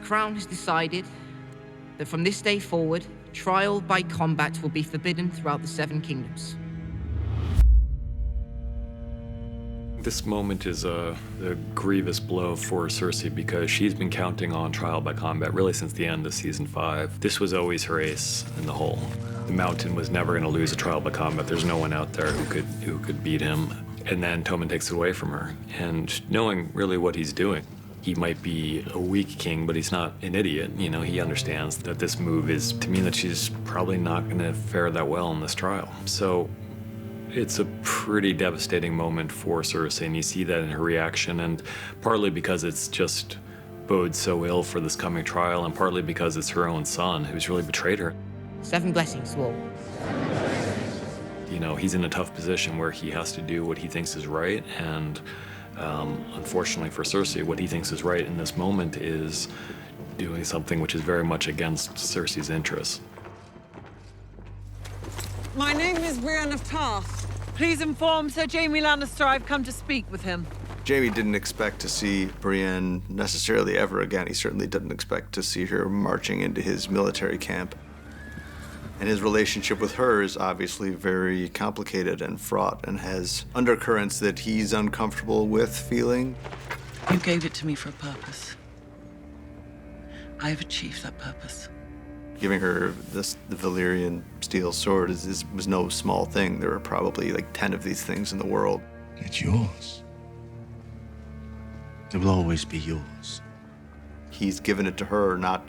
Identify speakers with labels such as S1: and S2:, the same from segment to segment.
S1: Crown has decided that from this day forward, trial by combat will be forbidden throughout the Seven Kingdoms.
S2: This moment is a grievous blow for Cersei because she's been counting on trial by combat really since the end of season 5. This was always her ace in the hole. The Mountain was never going to lose a trial by combat. There's no one out there who could beat him. And then Tommen takes it away from her. And knowing really what he's doing, he might be a weak king, but he's not an idiot. You know, he understands that this move is to mean that she's probably not going to fare that well in this trial. So it's a pretty devastating moment for Cersei, and you see that in her reaction, and partly because it's just bodes so ill for this coming trial, and partly because it's her own son who's really betrayed her.
S1: 7 blessings to all.
S2: You know, he's in a tough position where he has to do what he thinks is right, and unfortunately for Cersei, what he thinks is right in this moment is doing something which is very much against Cersei's interests.
S3: My name is Brienne of Tarth. Please inform Sir Jaime Lannister I've come to speak with him.
S4: Jaime didn't expect to see Brienne necessarily ever again. He certainly didn't expect to see her marching into his military camp. And his relationship with her is obviously very complicated and fraught and has undercurrents that he's uncomfortable with feeling.
S3: You gave it to me for a purpose. I have achieved that purpose.
S4: Giving her the Valyrian steel sword was no small thing. There are probably like 10 of these things in the world.
S5: It's yours. It will always be yours.
S4: He's given it to her, not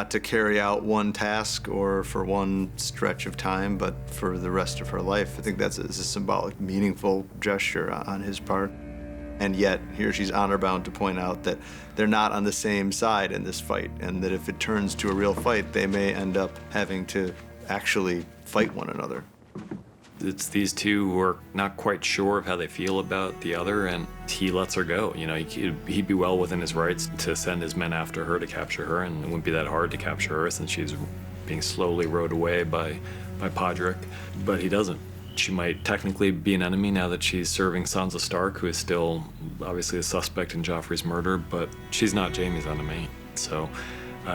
S4: to carry out one task or for one stretch of time, but for the rest of her life. I think that's a symbolic, meaningful gesture on his part. And yet, here she's honor-bound to point out that they're not on the same side in this fight, and that if it turns to a real fight, they may end up having to actually fight one another.
S2: It's these two who are not quite sure of how they feel about the other, and he lets her go. You know, he'd be well within his rights to send his men after her to capture her, and it wouldn't be that hard to capture her since she's being slowly rowed away by Podrick, but he doesn't. She might technically be an enemy now that she's serving Sansa Stark, who is still obviously a suspect in Joffrey's murder, but she's not Jaime's enemy. So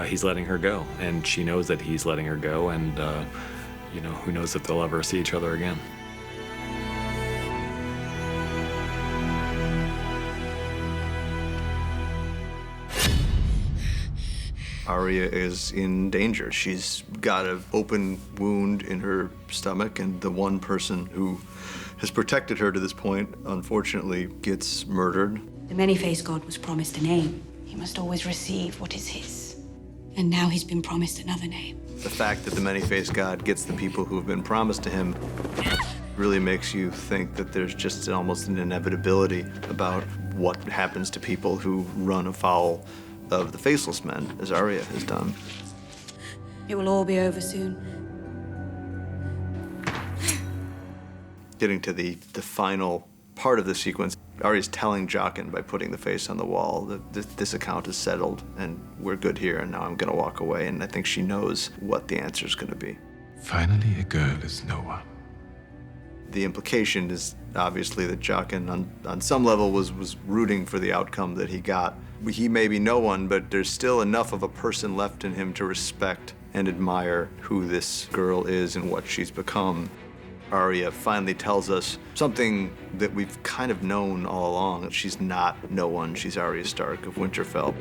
S2: he's letting her go, and she knows that he's letting her go, and you know, who knows if they'll ever see each other again.
S4: Arya is in danger. She's got an open wound in her stomach, and the one person who has protected her to this point, unfortunately, gets murdered.
S6: The many-faced god was promised a name. He must always receive what is his. And now he's been promised another name.
S4: The fact that the many-faced god gets the people who have been promised to him really makes you think that there's just almost an inevitability about what happens to people who run afoul of the Faceless Men, as Arya has done.
S6: It will all be over soon.
S4: Getting to the final part of the sequence, Arya's telling Jaqen by putting the face on the wall that this account is settled and we're good here and now I'm gonna walk away, and I think she knows what the answer's gonna be.
S5: Finally, a girl is no one.
S4: The implication is obviously that Jaqen on some level was rooting for the outcome that he got. He may be no one, but there's still enough of a person left in him to respect and admire who this girl is and what she's become. Arya finally tells us something that we've kind of known all along. She's not no one, she's Arya Stark of Winterfell.